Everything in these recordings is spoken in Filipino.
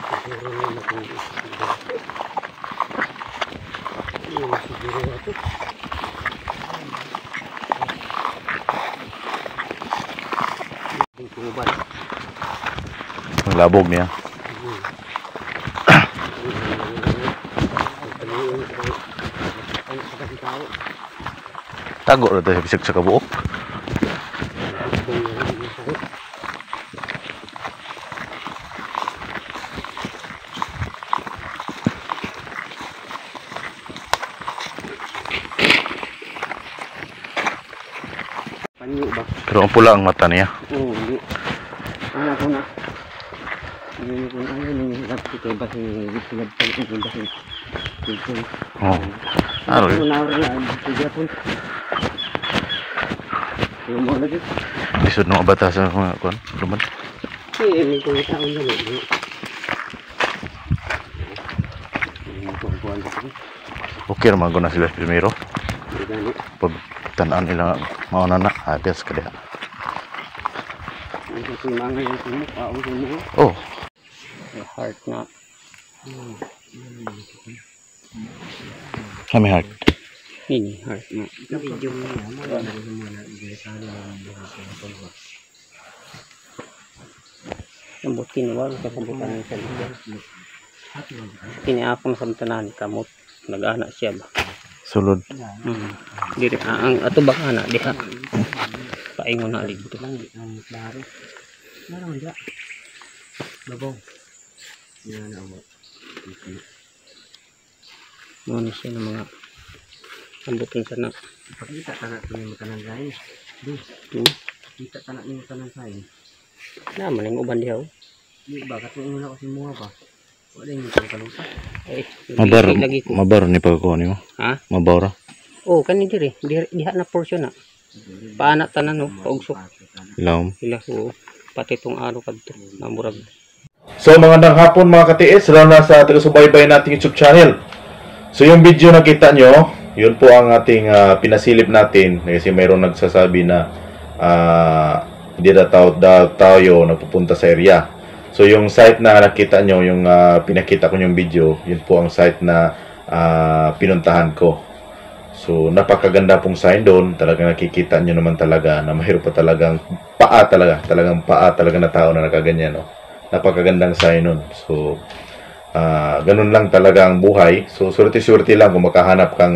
Siguro na kung siguro ako. Ang labog niya. Tago na tayo bisag sa kabuok. Panyo ba? Pero ang pula ang mata niya. Oo, hindi. Ano ko na. Hindi ko na ayaw nung hirap ko kay basin. Silab ko kay basin. Oh. Ano Ano yun? na rin. Sige po. Yung mo lagi. Lisod ng batasan ko nga kuan. Luman. Hindi ko itaon na rin. Okay naman ko na sila primero. Gani. Pag tanaan nila mauna na. Hagas ka diha. Ito yung mga yung sumuk. Mo. Oh. Heart na. Kami heart. Ini heart na. Video mo yan, muna ilisado ng buhay ko. Ang butin wala sa kabutan ng salida. Kiniakam sa tanan kamot. Nag-ana siya ba? Sulod. Diri ang ato ba ana diha. Paingon na dito. Ang klaro. Meron dia. Babaw. Yan ang Ano siya ng mga ambutin sa na. Pakita tanak ni makanan lain. Di. Kita tanak ni makanan lain. Naman yung uban diha. Di ba katong una ko si Muha pa. Wala yung kalusa. Ay, Mabar. Mabar ni pagkuha niyo. Ha? Mabar. Oh, kani diri. Diha na portion na. Paana tanan no, paugsok. Ilawom. Sila ko pati tong araw kadto. Namurag. So magandang hapon mga ka-TS, lalo na sa taga-subaybay nating YouTube channel. So yung video nakita nyo, yun po ang ating pinasilip natin kasi mayroong nagsasabi na hindi na tayo nagpupunta sa area. So yung site na nakita nyo, yung pinakita ko yung video, yun po ang site na pinuntahan ko. So napakaganda pong sign doon, talagang nakikita nyo naman talaga na mahirap pa talagang paa talaga na tao na nakaganyan, no? Napakagandang sign nun. So ganun lang talaga ang buhay. So swerte-swerte lang kung makahanap kang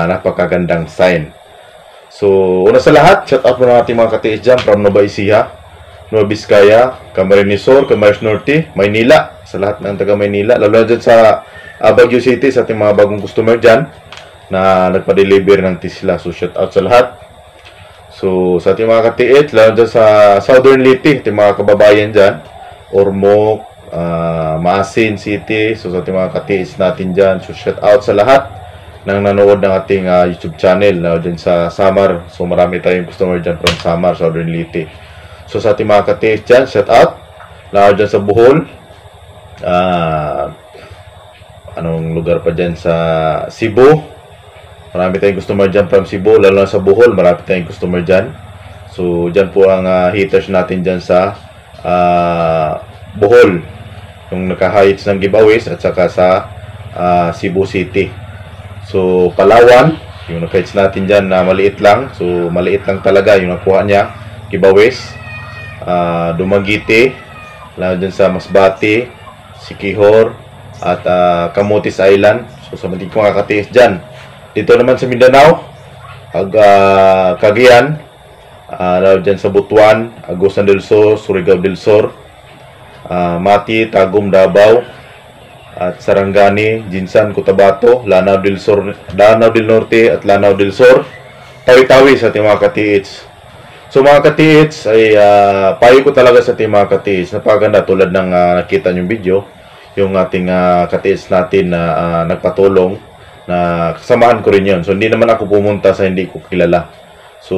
napakagandang sign. So una sa lahat, shout out po ng ating mga ka-TS dyan from Nueva Ecija, Nueva Vizcaya, Camarines Sur, Camarines Norte, Maynila, sa lahat ng taga Maynila, lalo na dyan sa Baguio City, sa ating mga bagong customer dyan na nagpa-deliver ng tisla. So shout out sa lahat. So sa ating mga ka-TS, lalo dyan sa Southern Leyte, ating mga kababayan dyan, Ormoc, Maasin City. So sa ating mga ka-TS natin dyan, so shout out sa lahat nang nanood ng ating YouTube channel, lalo dyan sa Samar. So marami tayong customer dyan from Samar, Southern Leyte. So sa ating mga ka-TS dyan, shout out. Lalo dyan sa Bohol, anong lugar pa dyan sa Cebu, marami tayong customer dyan from Cebu, lalo na sa Bohol, marami tayong customer dyan. So, dyan po ang haters natin dyan sa Bohol, yung naka-heights ng giveaways, at saka sa Cebu City. So, Palawan, yung naka-heights natin dyan na maliit lang. So, maliit lang talaga yung nakuha niya, giveaways. Dumaguete, lalo dyan sa Masbate, Siquijor, at Camotes Island. So, sa mating mga ka-TS dyan. Dito naman sa Mindanao, Cagayan, dyan sa Butuan, Agusan del Sur, Surigao del Sur, Mati, Tagum, Davao, at Sarangani, Jinsan, Cotabato, Lanao del Sur, Lanao del Norte, at Lanao del Sur, Tawi-Tawi sa ating mga ka-TS. So mga ka-TS, ay payo ko talaga sa ating mga ka-TS. Napakaganda tulad ng nakita yung video, yung ating ka-TS natin na nagpatulong, na kasamahan ko rin yun. So, hindi naman ako pumunta sa hindi ko kilala. So,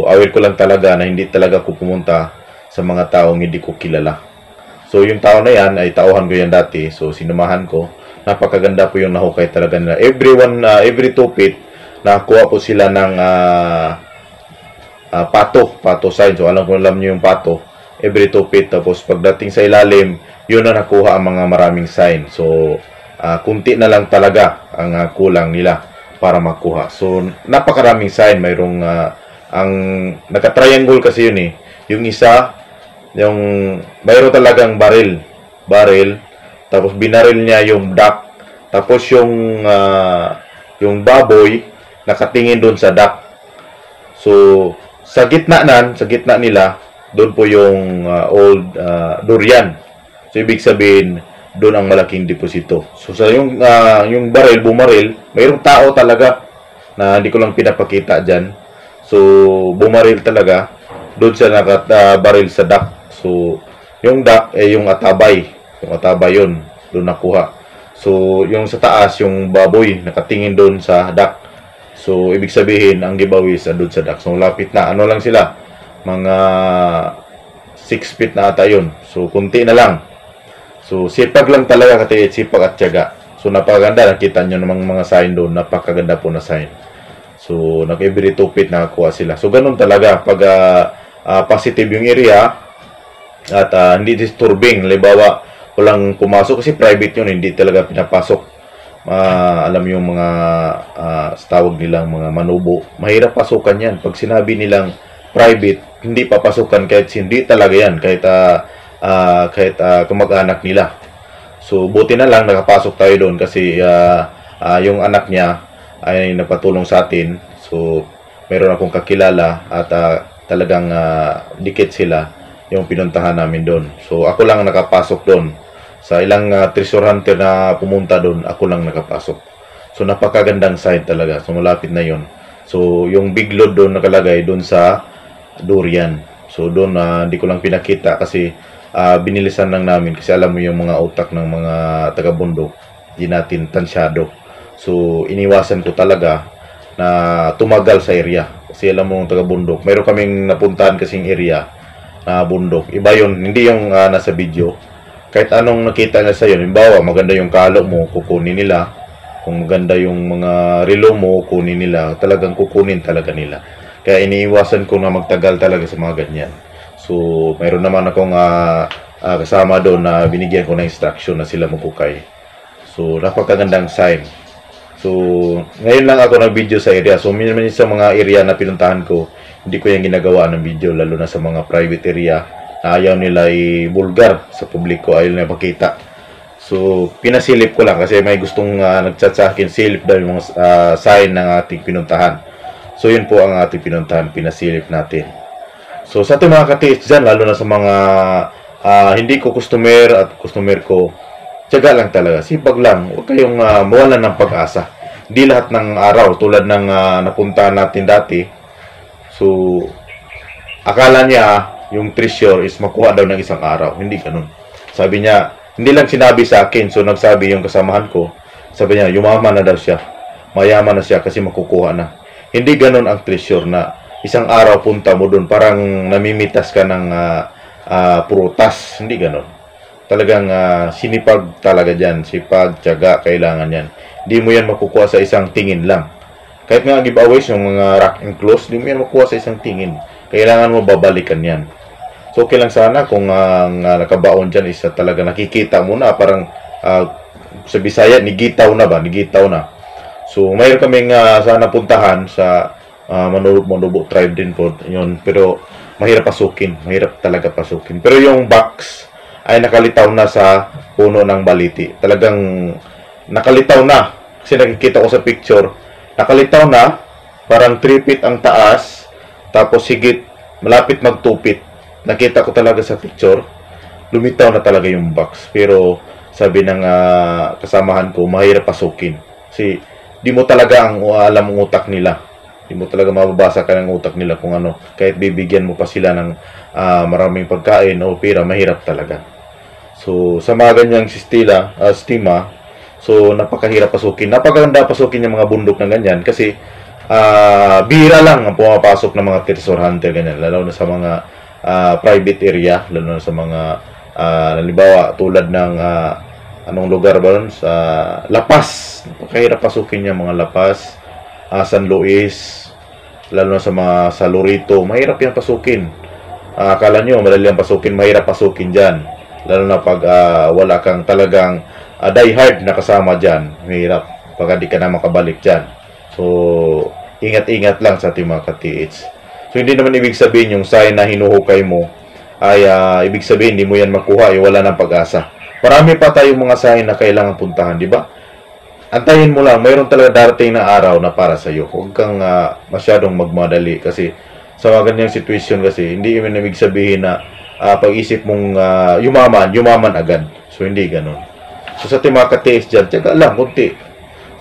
aware ko lang talaga na hindi talaga ako pumunta sa mga taong hindi ko kilala. So, yung tao na yan, ay tauhan ko yan dati. So, sinumahan ko. Napakaganda po yung nahukay talaga nila. Every 2 feet, nakakuha po sila ng pato sign. So, alam nyo yung pato. every 2 feet. Tapos pagdating sa ilalim, yun na nakuha ang mga maraming sign. So, kunti na lang talaga ang kulang nila para makuha. So, napakaraming sign. Mayroong, ang naka-triangle kasi yun eh. Yung isa, yung mayroon talagang baril. Tapos binaril niya yung duck. Tapos yung baboy, nakatingin doon sa duck. So, sa gitna nila, doon po yung old durian. So, ibig sabihin, doon ang malaking deposito. So, sa yung baril, bumaril, mayroong tao talaga na hindi ko lang pinapakita dyan. So, bumaril talaga. Doon siya nakabaril sa duck. So, yung duck, yung atabay. Yung atabay yun. Doon nakuha. So, yung sa taas, yung baboy, nakatingin doon sa duck. So, ibig sabihin, ang giveaway is doon sa duck. So, lapit na. Ano lang sila? Mga 6 feet na ata yun. So, kunti na lang. So, sipag lang talaga katiit, sipag at tiyaga. So, napakaganda. Nakita nyo namang mga sign doon. Napakaganda po na sign. So, every 2 feet nakakuha sila. So, ganun talaga. Pag positive yung area at hindi disturbing. Halimbawa, walang pumasok kasi private yun. Hindi talaga pinapasok. Alam yung mga tawag nilang mga manubo. Mahirap pasukan yan. Pag sinabi nilang private, hindi papasukan kahit hindi talaga yan. Kahit kamag-anak nila. So, buti na lang nakapasok tayo doon kasi yung anak niya ay nagpatulong sa atin. So, meron akong kakilala at talagang dikit sila yung pinuntahan namin doon. So, ako lang nakapasok doon. Sa ilang treasure hunter na pumunta doon, ako lang nakapasok. So, napakagandang site talaga. So, malapit na yon. So, yung big load doon nakalagay doon sa durian. So, doon hindi ko lang pinakita kasi binilisan lang namin kasi alam mo yung mga utak ng mga taga-bundok, di natin tansyado. So, iniwasan ko talaga na tumagal sa area. Kasi alam mo yung taga-bundok, mayroon kaming napuntahan kasing area na bundok. Iba yun, hindi yung nasa video. Kahit anong nakita nila sa'yo, halimbawa, maganda yung kalo mo, kukunin nila. Kung maganda yung mga relo mo, kukunin nila. Talagang kukunin talaga nila. Kaya iniiwasan ko na magtagal talaga sa mga ganyan. So, mayroon naman akong kasama doon na binigyan ko ng instruction na sila magkukay. So, napakagandang sign. So, ngayon lang ako nag-video sa area. So, minsan sa mga area na pinuntahan ko, hindi ko yung ginagawa ng video, lalo na sa mga private area. Ayaw nila i-vulgar sa publiko, ayaw nila pakita. So, pinasilip ko lang kasi may gustong nag-chat sa akin, silip daw yung mga sign ng ating pinuntahan. So, yun po ang ating pinuntahan, pinasilip natin. So, sa ating mga katiis dyan, lalo na sa mga hindi ko customer at customer ko, tiyaga lang talaga, sipag lang, huwag kayong mawalan ng pag-asa. Hindi lahat ng araw, tulad ng napuntahan natin dati. So, akala niya, yung treasure is makuha daw ng isang araw. Hindi ganun. Sabi niya, hindi lang sinabi sa akin. So, nagsabi yung kasamahan ko. Sabi niya, yumaman na daw siya. Mayaman na siya kasi makukuha na. Hindi ganun ang treasure na isang araw punta mo dun. Parang namimitas ka ng prutas. Hindi ganun. Talagang sinipag talaga dyan. Sipag, tiyaga, kailangan yan. Hindi mo yan makukuha sa isang tingin lang. Kahit nga giveaways, yung mga rack and close, hindi mo yan makukuha sa isang tingin. Kailangan mo babalikan yan. So, okay lang sana kung nakabaon dyan is talaga nakikita mo na. Parang sa Bisaya, nigitaw na ba? Nigitaw na. So, mayroon kaming sana puntahan sa Manubo tribe din po. Yun. Pero, mahirap pasukin. Mahirap talaga pasukin. Pero yung box ay nakalitaw na sa puno ng baliti. Talagang nakalitaw na. Kasi nakikita ko sa picture. Nakalitaw na. Parang 3 feet ang taas. Tapos higit, malapit mag 2 feet. Nakita ko talaga sa picture, lumitaw na talaga yung box. Pero sabi ng kasamahan ko, mahirap pasukin. Kasi di mo talaga alam ang utak nila. Di mo talaga mababasa ka ng utak nila kung ano. Kahit bibigyan mo pa sila ng maraming pagkain o pera, mahirap talaga. So sa mga ganyang stima, so napakahirap pasukin. Napakaganda pasukin yung mga bundok na ganyan kasi bihira lang ang pumapasok ng mga treasure hunter ganyan, lalo na sa mga private area, lalo na sa mga halimbawa tulad ng anong lugar ba doon sa Lapas. Napakahirap pasukin yung mga Lapas, San Luis, lalo na sa mga sa Lorito, mahirap yan pasukin. akala nyo madali ang pasukin, mahirap pasukin dyan. Lalo na pag wala kang talagang die hard na kasama dyan, mahirap pagka di ka na makabalik dyan. So, ingat-ingat lang sa ating mga ka-TH. So, hindi naman ibig sabihin yung sign na hinuhukay mo ay ibig sabihin hindi mo yan makuha, wala ng pag-asa. Marami pa tayong mga sign na kailangan puntahan, di ba? Antayin mo lang, mayroon talaga darating na araw na para sa iyo. Huwag kang masyadong magmadali kasi sa mga ganyang sitwasyon kasi hindi naman ibig sabihin na pag-isip mong yumaman agad. So, hindi ganun. So, sa ating mga ka-TH dyan, tsaga lang, kunti.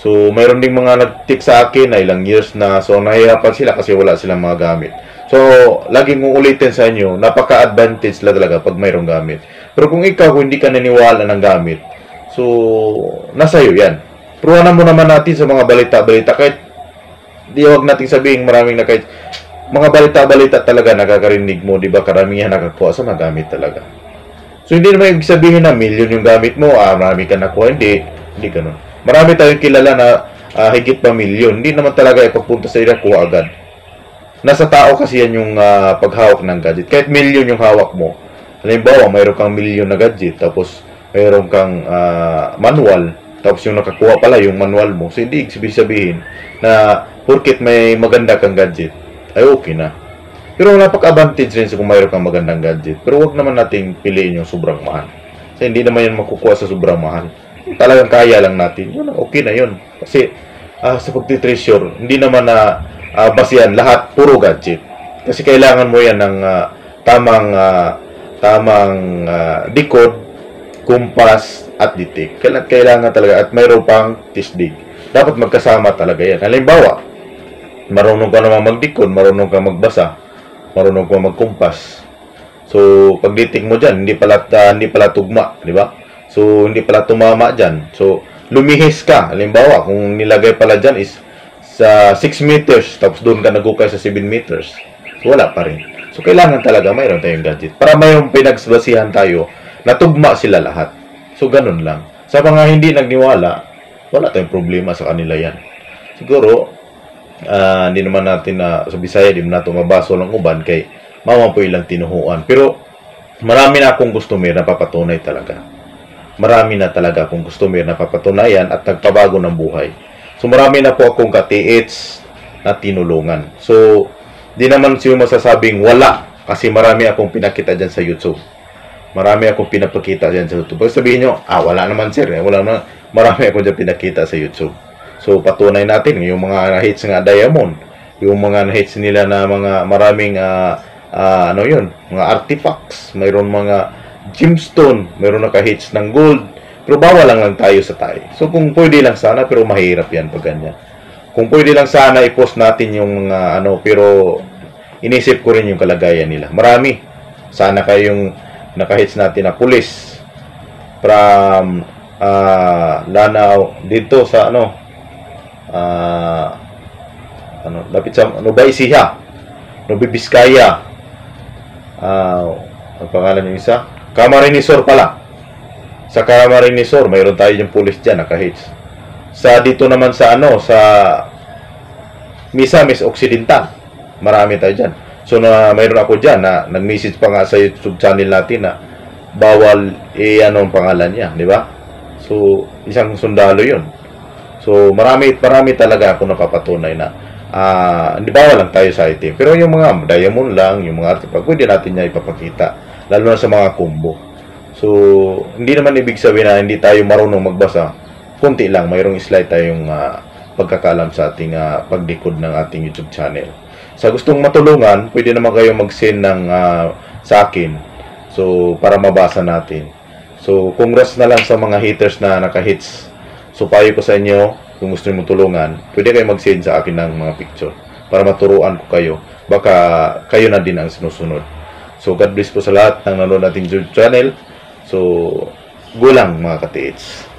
So, mayroon ding mga nag-tick sa akin na ilang years na. So, nahihirapan sila kasi wala silang mga gamit. So, laging kong ulitin sa inyo, napaka-advantage lang talaga pag mayroong gamit. Pero kung ikaw, kung hindi ka naniniwala ng gamit, so, nasa iyo yan. Pruwanan mo naman natin sa mga balita-balita. Kahit, di wag nating sabihin maraming na kahit, mga balita-balita talaga nakakarinig mo, di ba? Karamihan nakakuha sa mga gamit talaga. So, hindi naman ibig sabihin na million yung gamit mo, marami ka nakuha. Hindi ganun. Marami tayong kilala na higit pa milyon. Hindi naman talaga ipagpunta sa ila kuha agad. Nasa tao kasi yan yung paghawak ng gadget. Kahit milyon yung hawak mo. Halimbawa, mayroon kang milyon na gadget, tapos mayroon kang manual, tapos yung nakakuha pala yung manual mo. So, hindi ibig sabihin na porkit may maganda kang gadget, ay okay na. Pero napaka-advantage rin kung mayroon kang magandang gadget. Pero wag naman nating piliin yung sobrang mahal. Kasi hindi naman yan makukuha sa sobrang mahal. Talagang kaya lang natin, yun, okay na yun. Kasi sa pagtitreasure, hindi naman na basihan lahat puro gadget. Kasi kailangan mo yan ng tamang decode, kumpas, at detect. Kailangan talaga, at mayroon pang tisdig. Dapat magkasama talaga yan. Halimbawa, marunong ka naman mag-decode, marunong ka magbasa, marunong ka magkumpas. So, pag detect mo dyan, hindi pala tugma, di ba? So, hindi pala tumama dyan. So, lumihis ka. Halimbawa, kung nilagay pala dyan is sa 6 meters, tapos doon ka nagukay sa 7 meters. So, wala pa rin. So, kailangan talaga mayroon tayong gadget. Para mayroong pinagsbasihan tayo, natugma sila lahat. So, ganun lang. Sa mga hindi nagniwala, wala tayong problema sa kanila yan. Siguro, hindi naman natin sa Bisaya, di naman natin mabaso ng uban kay mamampoy lang tinuhuan. Pero, marami na akong customer na papatunay talaga. Marami na talaga akong customer na papatunayan at nagpabago ng buhay. So, marami na po akong ka-TH na tinulungan. So, di naman siya masasabing wala kasi marami akong pinakita dyan sa YouTube. Marami akong pinapakita dyan sa YouTube. Pag sabihin nyo, wala naman sir. Wala naman. Marami akong dyan pinakita sa YouTube. So, patunay natin yung mga na-hits nga diamond. Yung mga na-hits nila na mga maraming mga artifacts. Mayroon mga gemstone, meron naka-hits ng gold, pero bawal lang tayo sa tayo. So, kung pwede lang sana, pero mahirap yan pag ganyan. Kung pwede lang sana, i-post natin yung pero inisip ko rin yung kalagayan nila. Marami. Sana kayong naka-hits natin na pulis from Lanao, dito sa lapit sa Nueva Ecija, Nueva Vizcaya, ang pangalan yung isa, Camarinesor pala. Sa Camarinesor, mayroon tayo yung pulis dyan, naka-hits. Sa dito naman sa sa Misamis Occidental, marami tayo dyan. So, mayroon ako dyan na nag-message pa nga sa YouTube channel natin na bawal ang pangalan niya, di ba? So, isang sundalo yun. So, marami talaga ako napapatunay na hindi bawal lang tayo sa item. Pero yung mga diamond lang, yung mga artifact, pwede natin niya ipapakita. Lalo na sa mga combo. So, hindi naman ibig sabihin na hindi tayo marunong magbasa. Kunti lang, mayroong slide tayong pagkakalam sa ating pagdikod ng ating YouTube channel. Sa gustong matulungan, pwede naman kayo mag-send ng sa akin. So, para mabasa natin. So, congrats na lang sa mga haters na naka-hits. So, payo ko sa inyo, kung gusto niyo tulungan, pwede kayo mag-send sa akin ng mga picture para maturuan ko kayo. Baka kayo na din ang sinusunod. So, God bless po sa lahat ng nanonood nating YouTube channel. So, gulang mga ka-TH.